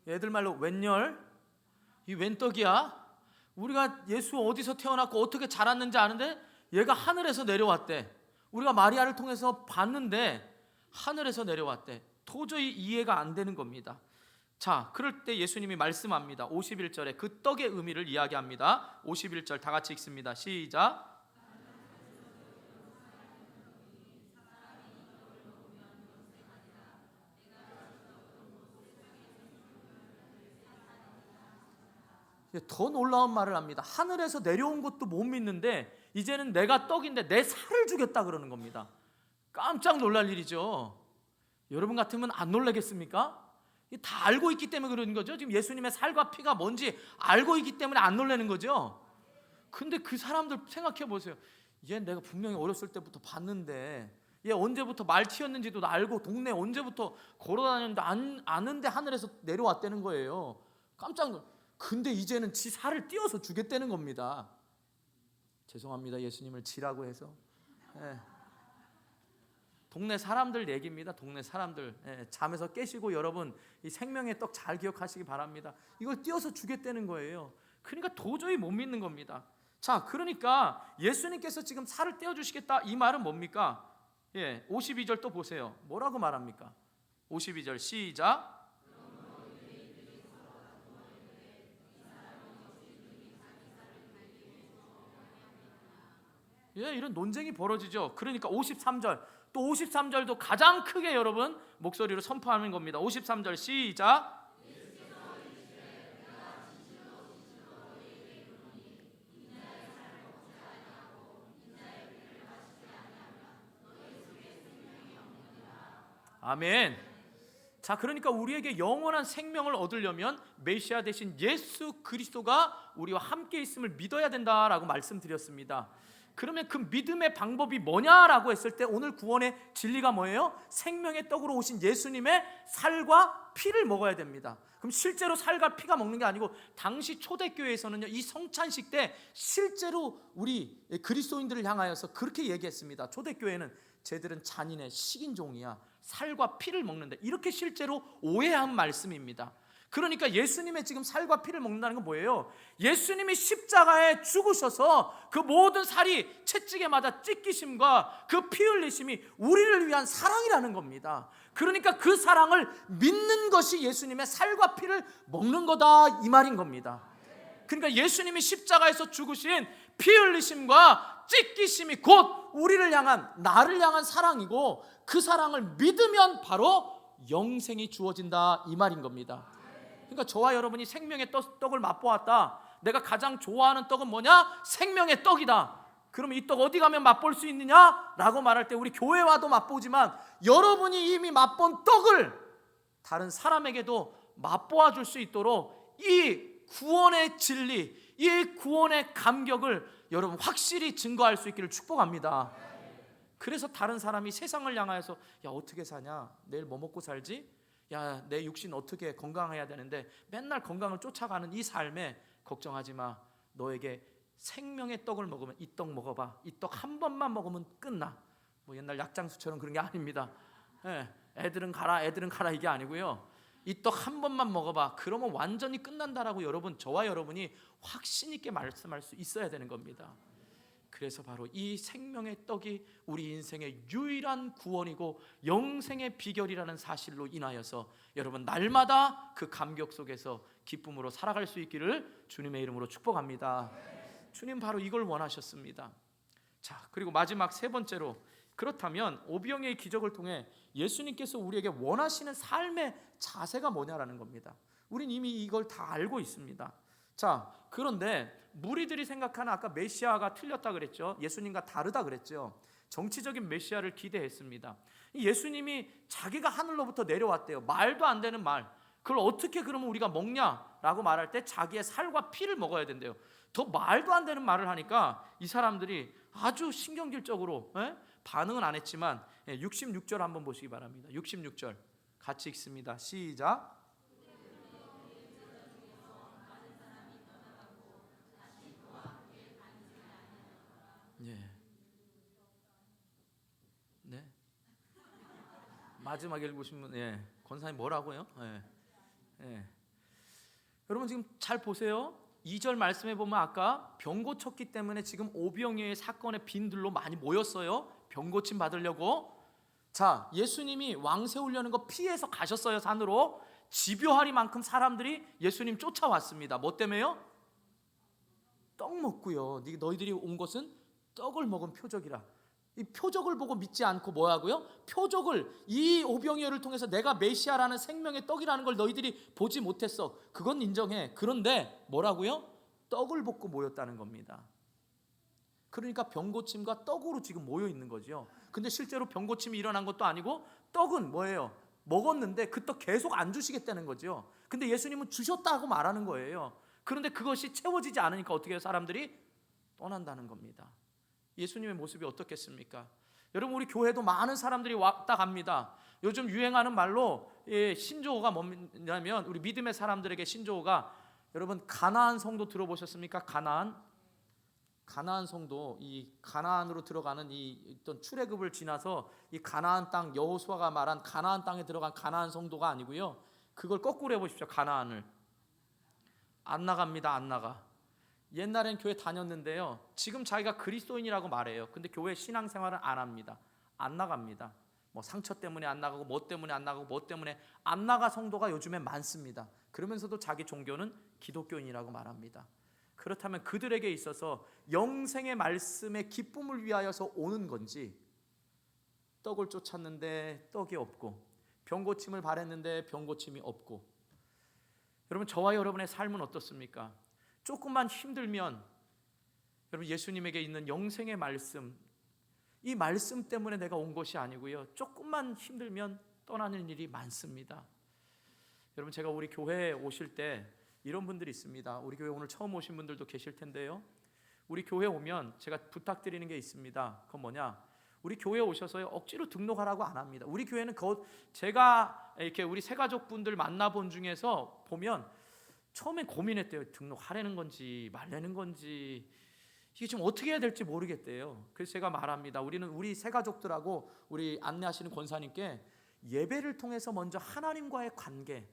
애들 말로 웬열? 이 웬 떡이야? 우리가 예수 어디서 태어났고 어떻게 자랐는지 아는데 얘가 하늘에서 내려왔대. 우리가 마리아를 통해서 봤는데 하늘에서 내려왔대. 도저히 이해가 안 되는 겁니다. 자, 그럴 때 예수님이 말씀합니다. 51절에 그 떡의 의미를 이야기합니다. 51절 다 같이 읽습니다. 시작. 더 놀라운 말을 합니다. 하늘에서 내려온 것도 못 믿는데 이제는 내가 떡인데 내 살을 주겠다 그러는 겁니다. 깜짝 놀랄 일이죠. 여러분 같으면 안 놀라겠습니까? 다 알고 있기 때문에 그러는 거죠. 지금 예수님의 살과 피가 뭔지 알고 있기 때문에 안 놀라는 거죠. 근데 그 사람들 생각해 보세요. 얘 내가 분명히 어렸을 때부터 봤는데, 얘 언제부터 말 튀었는지도 알고 동네 언제부터 걸어다녔는데 아는데 하늘에서 내려왔다는 거예요. 깜짝 놀. 근데 이제는 지 살을 띄어서 주겠다는 겁니다. 죄송합니다, 예수님을 지라고 해서. 동네 사람들 얘기입니다. 동네 사람들. 잠에서 깨시고 여러분 이 생명의 떡 잘 기억하시기 바랍니다. 이걸 띄어서 주겠다는 거예요. 그러니까 도저히 못 믿는 겁니다. 자, 그러니까 예수님께서 지금 살을 떼어주시겠다, 이 말은 뭡니까? 52절 또 보세요. 뭐라고 말합니까? 52절 시작. 이런 논쟁이 벌어지죠. 그러니까 53절, 또 53절도 가장 크게 여러분 목소리로 선포하는 겁니다. 53절 시작. 아멘. 자, 그러니까 우리에게 영원한 생명을 얻으려면 메시아 대신 예수 그리스도가 우리와 함께 있음을 믿어야 된다라고 말씀드렸습니다. 그러면 그 믿음의 방법이 뭐냐라고 했을 때 오늘 구원의 진리가 뭐예요? 생명의 떡으로 오신 예수님의 살과 피를 먹어야 됩니다. 그럼 실제로 살과 피가 먹는 게 아니고 당시 초대교회에서는요, 이 성찬식 때 실제로 우리 그리스도인들을 향하여서 그렇게 얘기했습니다. 초대교회는 쟤들은 잔인해, 식인종이야, 살과 피를 먹는다, 이렇게 실제로 오해한 말씀입니다. 그러니까 예수님의 지금 살과 피를 먹는다는 건 뭐예요? 예수님이 십자가에 죽으셔서 그 모든 살이 채찍에 맞아 찢기심과 그 피 흘리심이 우리를 위한 사랑이라는 겁니다. 그러니까 그 사랑을 믿는 것이 예수님의 살과 피를 먹는 거다, 이 말인 겁니다. 그러니까 예수님이 십자가에서 죽으신 피 흘리심과 찢기심이 곧 우리를 향한, 나를 향한 사랑이고, 그 사랑을 믿으면 바로 영생이 주어진다, 이 말인 겁니다. 그러니까 저와 여러분이 생명의 떡을 맛보았다. 내가 가장 좋아하는 떡은 뭐냐? 생명의 떡이다. 그러면 이 떡 어디 가면 맛볼 수 있느냐? 라고 말할 때 우리 교회 와도 맛보지만 여러분이 이미 맛본 떡을 다른 사람에게도 맛보아 줄 수 있도록 이 구원의 진리, 이 구원의 감격을 여러분 확실히 증거할 수 있기를 축복합니다. 그래서 다른 사람이 세상을 향하여서 야, 어떻게 사냐? 내일 뭐 먹고 살지? 야, 내 육신 어떻게 건강해야 되는데 맨날 건강을 쫓아가는 이 삶에 걱정하지 마. 너에게 생명의 떡을 먹으면 이 떡 먹어봐. 이 떡 한 번만 먹으면 끝나. 뭐 옛날 약장수처럼 그런 게 아닙니다. 애들은 가라 이게 아니고요. 이 떡 한 번만 먹어봐. 그러면 완전히 끝난다라고 여러분, 저와 여러분이 확신 있게 말씀할 수 있어야 되는 겁니다. 그래서 바로 이 생명의 떡이 우리 인생의 유일한 구원이고 영생의 비결이라는 사실로 인하여서 여러분 날마다 그 감격 속에서 기쁨으로 살아갈 수 있기를 주님의 이름으로 축복합니다. 주님 바로 이걸 원하셨습니다. 자, 그리고 마지막 세 번째로, 그렇다면 오병이의 기적을 통해 예수님께서 우리에게 원하시는 삶의 자세가 뭐냐라는 겁니다. 우린 이미 이걸 다 알고 있습니다. 자, 그런데 무리들이 생각하는 아까 메시아가 틀렸다 그랬죠. 예수님과 다르다 그랬죠. 정치적인 메시아를 기대했습니다. 예수님이 자기가 하늘로부터 내려왔대요. 말도 안 되는 말. 그걸 어떻게 그러면 우리가 먹냐라고 말할 때 자기의 살과 피를 먹어야 된대요. 더 말도 안 되는 말을 하니까 이 사람들이 아주 신경질적으로 반응은 안 했지만 66절 한번 보시기 바랍니다. 66절 같이 읽습니다. 시작. 예. 네. 마지막 읽으신 분, 권사님 뭐라고요? 여러분 지금 잘 보세요. 2절 말씀해 보면 아까 병 고쳤기 때문에 지금 오병이어의 사건의 빈들로 많이 모였어요. 병 고침 받으려고. 자, 예수님이 왕 세우려는 거 피해서 가셨어요. 산으로. 집요하리만큼 사람들이 예수님 쫓아왔습니다. 뭐 때문에요? 떡 먹고요. 너희들이 온 것은 떡을 먹은 표적이라. 이 표적을 보고 믿지 않고 뭐 하고요? 표적을, 이 오병이어를 통해서 내가 메시아라는 생명의 떡이라는 걸 너희들이 보지 못했어. 그건 인정해. 그런데 뭐라고요? 떡을 볶고 모였다는 겁니다. 그러니까 병고침과 떡으로 지금 모여 있는 거죠. 근데 실제로 병고침이 일어난 것도 아니고 떡은 뭐예요? 먹었는데 그 떡 계속 안 주시겠다는 거죠. 근데 예수님은 주셨다고 말하는 거예요. 그런데 그것이 채워지지 않으니까 어떻게 해요? 사람들이 떠난다는 겁니다. 예수님의 모습이 어떻겠습니까? 여러분, 우리 교회도 많은 사람들이 왔다 갑니다. 요즘 유행하는 말로 신조어가 뭐냐면, 우리 믿음의 사람들에게 신조어가, 여러분 가나안 성도 들어보셨습니까? 가나안 성도, 이 가나안으로 들어가는 이 어떤 출애굽을 지나서 이 가나안 땅, 여호수아가 말한 가나안 땅에 들어간 가나안 성도가 아니고요. 그걸 거꾸로 해보십시오. 가나안을 안 나갑니다. 안 나가. 옛날엔 교회 다녔는데요. 지금 자기가 그리스도인이라고 말해요. 근데 교회 신앙생활은 안 합니다. 안 나갑니다. 뭐 상처 때문에 안 나가고 뭐 때문에 안 나가고 뭐 때문에 안 나가 성도가 요즘에 많습니다. 그러면서도 자기 종교는 기독교인이라고 말합니다. 그렇다면 그들에게 있어서 영생의 말씀의 기쁨을 위하여서 오는 건지, 떡을 쫓았는데 떡이 없고 병고침을 바랬는데 병고침이 없고, 여러분 저와 여러분의 삶은 어떻습니까? 조금만 힘들면 여러분 예수님에게 있는 영생의 말씀, 이 말씀 때문에 내가 온 것이 아니고요, 조금만 힘들면 떠나는 일이 많습니다. 여러분, 제가 우리 교회에 오실 때 이런 분들이 있습니다. 우리 교회 오늘 처음 오신 분들도 계실 텐데요, 우리 교회 오면 제가 부탁드리는 게 있습니다. 그건 뭐냐? 우리 교회에 오셔서 억지로 등록하라고 안 합니다. 우리 교회는 제가 이렇게 우리 새가족분들 만나본 중에서 보면 처음엔 고민했대요. 등록하라는 건지 말라는 건지, 이게 좀 어떻게 해야 될지 모르겠대요. 그래서 제가 말합니다. 우리는 우리 새가족들하고 우리 안내하시는 권사님께 예배를 통해서 먼저 하나님과의 관계,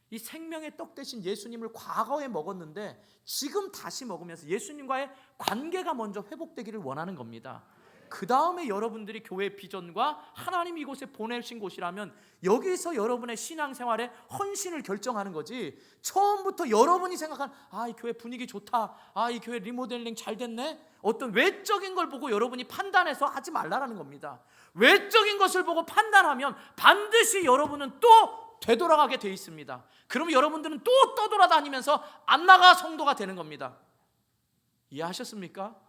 이 생명의 떡 대신 예수님을 과거에 먹었는데 지금 다시 먹으면서 예수님과의 관계가 먼저 회복되기를 원하는 겁니다. 그 다음에 여러분들이 교회 비전과 하나님이 이곳에 보내신 곳이라면 여기서 여러분의 신앙생활의 헌신을 결정하는 거지, 처음부터 여러분이 생각하는 이 교회 분위기 좋다, 이 교회 리모델링 잘 됐네, 어떤 외적인 걸 보고 여러분이 판단해서 하지 말라라는 겁니다. 외적인 것을 보고 판단하면 반드시 여러분은 또 되돌아가게 돼 있습니다. 그러면 여러분들은 또 떠돌아다니면서 안 나가 성도가 되는 겁니다. 이해하셨습니까?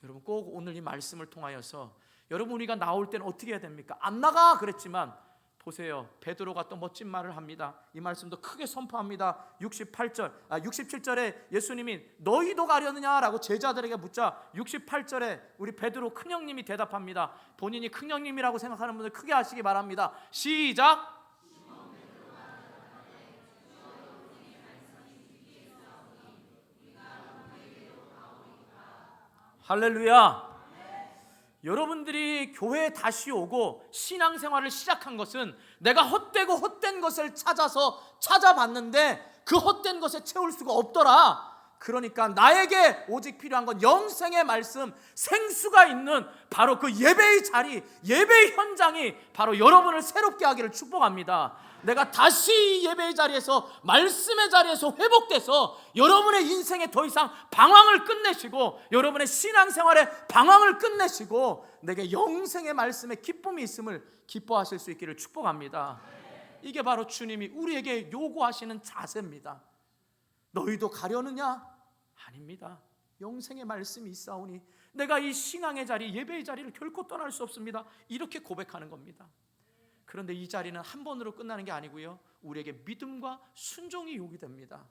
여러분 꼭 오늘 이 말씀을 통하여서 여러분, 우리가 나올 때는 어떻게 해야 됩니까? 안 나가 그랬지만 보세요, 베드로가 또 멋진 말을 합니다. 이 말씀도 크게 선포합니다. 67절에 예수님이 너희도 가려느냐라고 제자들에게 묻자 68절에 우리 베드로 큰형님이 대답합니다. 본인이 큰형님이라고 생각하는 분들 크게 하시기 바랍니다. 시작. 할렐루야. 여러분들이 교회에 다시 오고 신앙생활을 시작한 것은 내가 헛되고 헛된 것을 찾아봤는데 그 헛된 것에 채울 수가 없더라. 그러니까 나에게 오직 필요한 건 영생의 말씀, 생수가 있는 바로 그 예배의 자리, 예배의 현장이 바로 여러분을 새롭게 하기를 축복합니다. 내가 다시 예배의 자리에서, 말씀의 자리에서 회복돼서 여러분의 인생에 더 이상 방황을 끝내시고 여러분의 신앙생활에 방황을 끝내시고 내게 영생의 말씀에 기쁨이 있음을 기뻐하실 수 있기를 축복합니다. 이게 바로 주님이 우리에게 요구하시는 자세입니다. 너희도 가려느냐? 아닙니다. 영생의 말씀이 있사오니 내가 이 신앙의 자리, 예배의 자리를 결코 떠날 수 없습니다. 이렇게 고백하는 겁니다. 그런데 이 자리는 한 번으로 끝나는 게 아니고요, 우리에게 믿음과 순종이 요구됩니다.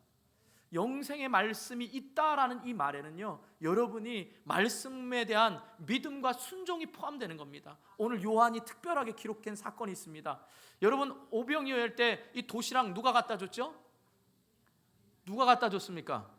영생의 말씀이 있다라는 이 말에는요, 여러분이 말씀에 대한 믿음과 순종이 포함되는 겁니다. 오늘 요한이 특별하게 기록된 사건이 있습니다. 여러분, 오병이어 때 이 도시락 누가 갖다 줬죠? 누가 갖다 줬습니까?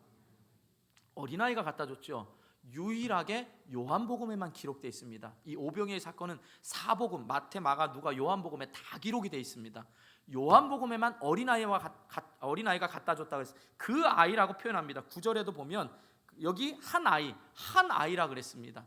어린아이가 갖다 줬죠. 유일하게 요한복음에만 기록되어 있습니다. 이 오병이어의 사건은 사복음, 마태, 마가, 누가, 요한복음에 다 기록이 되어 있습니다. 요한복음에만 어린아이가 갖다 줬다고 했어요. 그 아이라고 표현합니다. 9절에도 보면 여기 한 아이라 그랬습니다.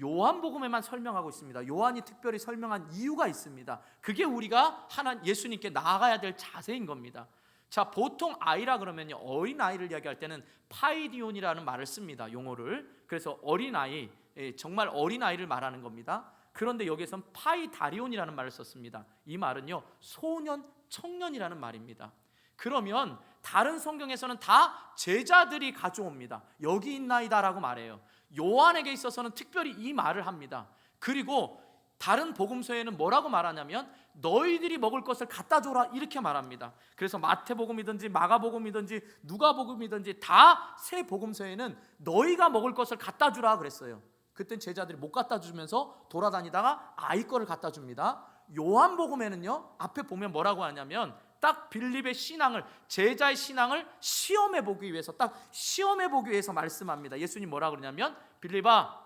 요한복음에만 설명하고 있습니다. 요한이 특별히 설명한 이유가 있습니다. 그게 우리가 예수님께 나아가야 될 자세인 겁니다. 자, 보통 아이라 그러면요, 어린아이를 이야기할 때는 파이디온이라는 말을 씁니다. 용어를. 그래서 어린아이, 정말 어린아이를 말하는 겁니다. 그런데 여기에선 파이다리온이라는 말을 썼습니다. 이 말은요, 소년, 청년이라는 말입니다. 그러면 다른 성경에서는 다 제자들이 가져옵니다. 여기 있나이다라고 말해요. 요한에게 있어서는 특별히 이 말을 합니다. 그리고 다른 복음서에는 뭐라고 말하냐면 너희들이 먹을 것을 갖다 줘라, 이렇게 말합니다. 그래서 마태복음이든지 마가복음이든지 누가복음이든지 다 세 복음서에는 너희가 먹을 것을 갖다 주라 그랬어요. 그땐 제자들이 못 갖다 주면서 돌아다니다가 아이 거를 갖다 줍니다. 요한복음에는요, 앞에 보면 뭐라고 하냐면 딱 빌립의 신앙을, 제자의 신앙을 시험해 보기 위해서, 딱 시험해 보기 위해서 말씀합니다. 예수님 뭐라고 그러냐면, 빌립아,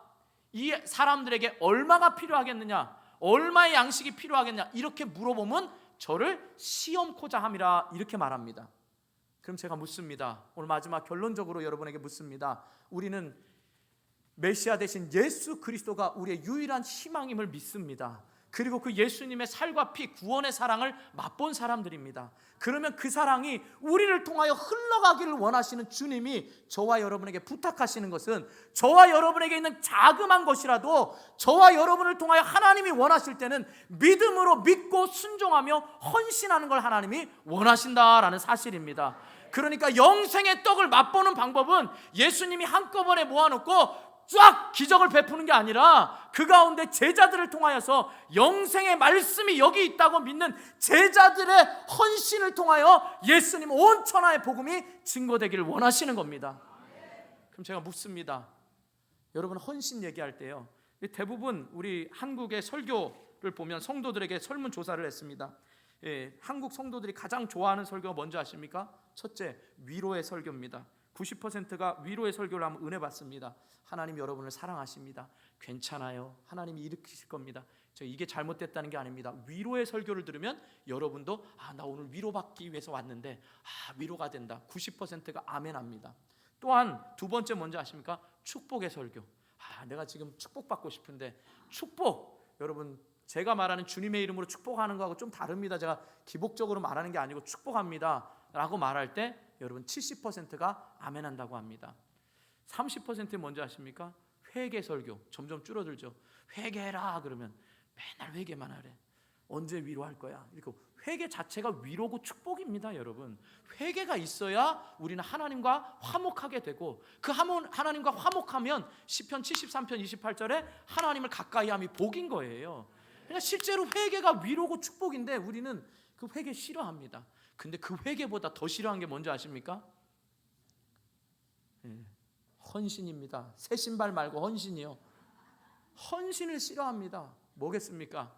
이 사람들에게 얼마가 필요하겠느냐, 얼마의 양식이 필요하겠냐, 이렇게 물어보면 저를 시험코자 함이라, 이렇게 말합니다. 그럼 제가 묻습니다. 오늘 마지막 결론적으로 여러분에게 묻습니다. 우리는 메시아 되신 예수 그리스도가 우리의 유일한 희망임을 믿습니다. 그리고 그 예수님의 살과 피, 구원의 사랑을 맛본 사람들입니다. 그러면 그 사랑이 우리를 통하여 흘러가기를 원하시는 주님이 저와 여러분에게 부탁하시는 것은, 저와 여러분에게 있는 자그마한 것이라도 저와 여러분을 통하여 하나님이 원하실 때는 믿음으로 믿고 순종하며 헌신하는 걸 하나님이 원하신다라는 사실입니다. 그러니까 영생의 떡을 맛보는 방법은 예수님이 한꺼번에 모아놓고 쫙 기적을 베푸는 게 아니라 그 가운데 제자들을 통하여서 영생의 말씀이 여기 있다고 믿는 제자들의 헌신을 통하여 예수님 온 천하의 복음이 증거되기를 원하시는 겁니다. 그럼 제가 묻습니다. 여러분, 헌신 얘기할 때요, 대부분 우리 한국의 설교를 보면 성도들에게 설문조사를 했습니다. 한국 성도들이 가장 좋아하는 설교가 뭔지 아십니까? 첫째, 위로의 설교입니다. 90%가 위로의 설교를 하면 은혜 받습니다. 하나님 여러분을 사랑하십니다. 괜찮아요. 하나님이 일으키실 겁니다. 이게 잘못됐다는 게 아닙니다. 위로의 설교를 들으면 여러분도 나 오늘 위로받기 위해서 왔는데 위로가 된다. 90%가 아멘합니다. 또한 두 번째 뭔지 아십니까? 축복의 설교. 내가 지금 축복받고 싶은데, 축복, 여러분 제가 말하는 주님의 이름으로 축복하는 거하고 좀 다릅니다. 제가 기복적으로 말하는 게 아니고 축복합니다 라고 말할 때 여러분 70%가 아멘한다고 합니다. 30% 뭔지 아십니까? 회개 설교. 점점 줄어들죠. 회개해라 그러면 맨날 회개만 하래. 언제 위로할 거야? 이렇게 회개 자체가 위로고 축복입니다. 여러분, 회개가 있어야 우리는 하나님과 화목하게 되고, 그 하나님과 화목하면 시편 73편 28절에 하나님을 가까이함이 복인 거예요. 그러니까 실제로 회개가 위로고 축복인데 우리는 그 회개 싫어합니다. 근데 그 회개보다 더 싫어한 게 뭔지 아십니까? 헌신입니다. 새 신발 말고 헌신이요. 헌신을 싫어합니다. 뭐겠습니까?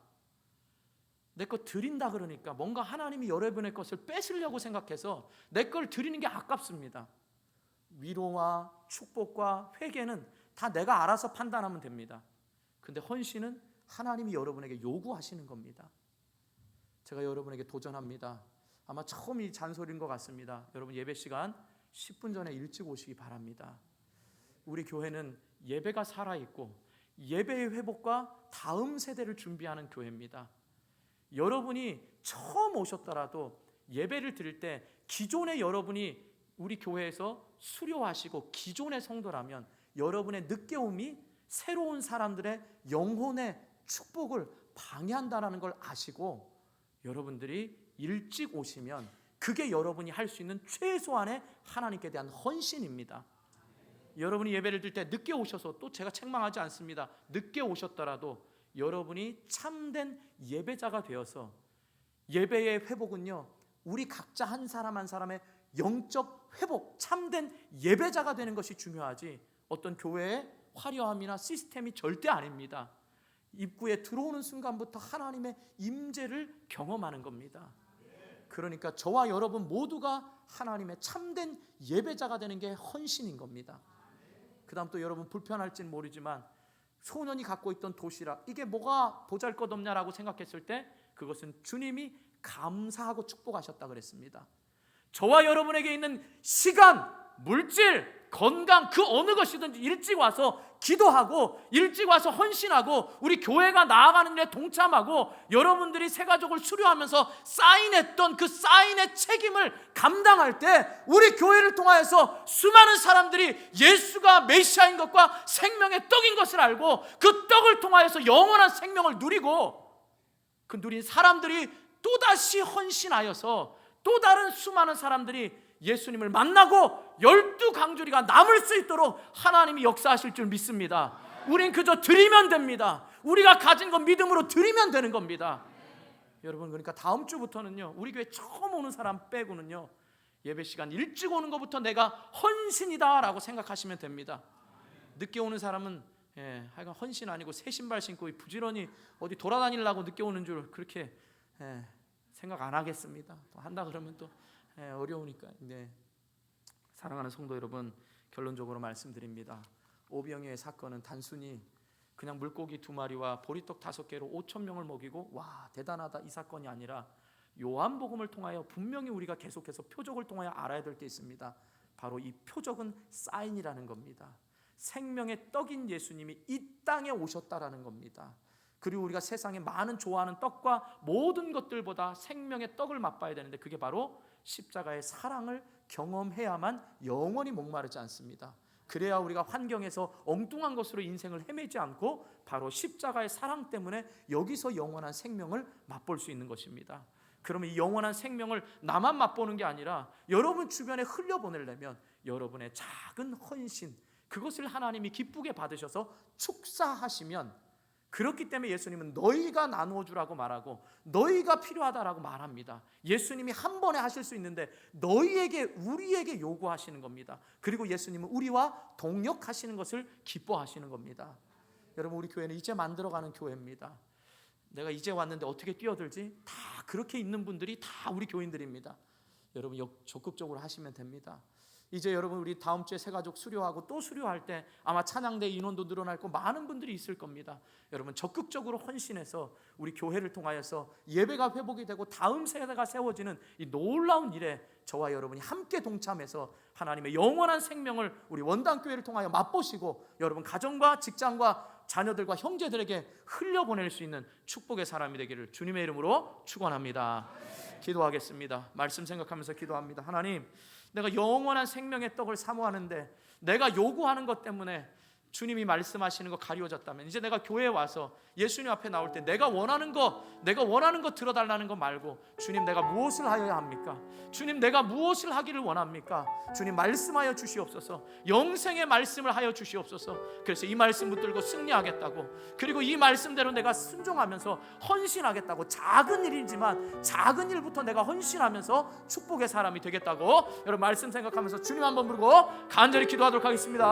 내 거 드린다 그러니까 뭔가 하나님이 여러분의 것을 뺏으려고 생각해서 내 걸 드리는 게 아깝습니다. 위로와 축복과 회개는 다 내가 알아서 판단하면 됩니다. 근데 헌신은 하나님이 여러분에게 요구하시는 겁니다. 제가 여러분에게 도전합니다. 아마 처음이 잔소리인 것 같습니다. 여러분, 예배 시간 10분 전에 일찍 오시기 바랍니다. 우리 교회는 예배가 살아있고 예배의 회복과 다음 세대를 준비하는 교회입니다. 여러분이 처음 오셨더라도 예배를 드릴 때 기존의 여러분이 우리 교회에서 수료하시고 기존의 성도라면 여러분의 늦게옴이 새로운 사람들의 영혼의 축복을 방해한다는 걸 아시고 여러분들이 일찍 오시면 그게 여러분이 할 수 있는 최소한의 하나님께 대한 헌신입니다. 여러분이 예배를 드릴 때 늦게 오셔서, 또 제가 책망하지 않습니다. 늦게 오셨더라도 여러분이 참된 예배자가 되어서, 예배의 회복은요, 우리 각자 한 사람 한 사람의 영적 회복, 참된 예배자가 되는 것이 중요하지 어떤 교회의 화려함이나 시스템이 절대 아닙니다. 입구에 들어오는 순간부터 하나님의 임재를 경험하는 겁니다. 그러니까 저와 여러분 모두가 하나님의 참된 예배자가 되는 게 헌신인 겁니다. 그 다음 또 여러분 불편할지는 모르지만, 소년이 갖고 있던 도시락, 이게 뭐가 보잘것없냐라고 생각했을 때 그것은 주님이 감사하고 축복하셨다 그랬습니다. 저와 여러분에게 있는 시간, 물질, 건강, 그 어느 것이든지 일찍 와서 기도하고, 일찍 와서 헌신하고, 우리 교회가 나아가는 일에 동참하고, 여러분들이 새 가족을 수료하면서 사인했던 그 사인의 책임을 감당할 때 우리 교회를 통하여서 수많은 사람들이 예수가 메시아인 것과 생명의 떡인 것을 알고, 그 떡을 통하여서 영원한 생명을 누리고, 그 누린 사람들이 또다시 헌신하여서 또 다른 수많은 사람들이 예수님을 만나고 12강조리가 남을 수 있도록 하나님이 역사하실 줄 믿습니다. 우린 그저 드리면 됩니다. 우리가 가진 건 믿음으로 드리면 되는 겁니다. 여러분, 그러니까 다음 주부터는요, 우리 교회 처음 오는 사람 빼고는요, 예배 시간 일찍 오는 것부터 내가 헌신이다 라고 생각하시면 됩니다. 늦게 오는 사람은 하여간 헌신 아니고 새 신발 신고 부지런히 어디 돌아다니려고 늦게 오는 줄 그렇게 생각 안 하겠습니다. 또 한다 그러면 또 어려우니까. 사랑하는 성도 여러분, 결론적으로 말씀드립니다. 오병이의 사건은 단순히 그냥 물고기 2마리와 보리떡 5개로 5,000명을 먹이고 와 대단하다 이 사건이 아니라, 요한복음을 통하여 분명히 우리가 계속해서 표적을 통하여 알아야 될 게 있습니다. 바로 이 표적은 사인이라는 겁니다. 생명의 떡인 예수님이 이 땅에 오셨다라는 겁니다. 그리고 우리가 세상에 많은 좋아하는 떡과 모든 것들보다 생명의 떡을 맛봐야 되는데, 그게 바로 십자가의 사랑을 경험해야만 영원히 목마르지 않습니다. 그래야 우리가 환경에서 엉뚱한 것으로 인생을 헤매지 않고 바로 십자가의 사랑 때문에 여기서 영원한 생명을 맛볼 수 있는 것입니다. 그러면 이 영원한 생명을 나만 맛보는 게 아니라 여러분 주변에 흘려보내려면 여러분의 작은 헌신, 그것을 하나님이 기쁘게 받으셔서 축사하시면, 그렇기 때문에 예수님은 너희가 나누어 주라고 말하고 너희가 필요하다라고 말합니다. 예수님이 한 번에 하실 수 있는데 너희에게, 우리에게 요구하시는 겁니다. 그리고 예수님은 우리와 동역하시는 것을 기뻐하시는 겁니다. 여러분, 우리 교회는 이제 만들어가는 교회입니다. 내가 이제 왔는데 어떻게 뛰어들지? 다 그렇게 있는 분들이 다 우리 교인들입니다. 여러분 적극적으로 하시면 됩니다. 이제 여러분 우리 다음 주에 새가족 수료하고 또 수료할 때 아마 찬양대 인원도 늘어날 거 많은 분들이 있을 겁니다. 여러분 적극적으로 헌신해서 우리 교회를 통하여서 예배가 회복이 되고 다음 세대가 세워지는 이 놀라운 일에 저와 여러분이 함께 동참해서 하나님의 영원한 생명을 우리 원당교회를 통하여 맛보시고, 여러분 가정과 직장과 자녀들과 형제들에게 흘려보낼 수 있는 축복의 사람이 되기를 주님의 이름으로 축원합니다. 기도하겠습니다. 말씀 생각하면서 기도합니다. 하나님, 내가 영원한 생명의 떡을 사모하는데 내가 요구하는 것 때문에 주님이 말씀하시는 거 가리워졌다면, 이제 내가 교회에 와서 예수님 앞에 나올 때 내가 원하는 거 들어달라는 거 말고, 주님 내가 무엇을 하여야 합니까? 주님 내가 무엇을 하기를 원합니까? 주님 말씀하여 주시옵소서. 영생의 말씀을 하여 주시옵소서. 그래서 이 말씀 붙들고 승리하겠다고, 그리고 이 말씀대로 내가 순종하면서 헌신하겠다고, 작은 일이지만 작은 일부터 내가 헌신하면서 축복의 사람이 되겠다고, 여러분 말씀 생각하면서 주님 한번 부르고 간절히 기도하도록 하겠습니다.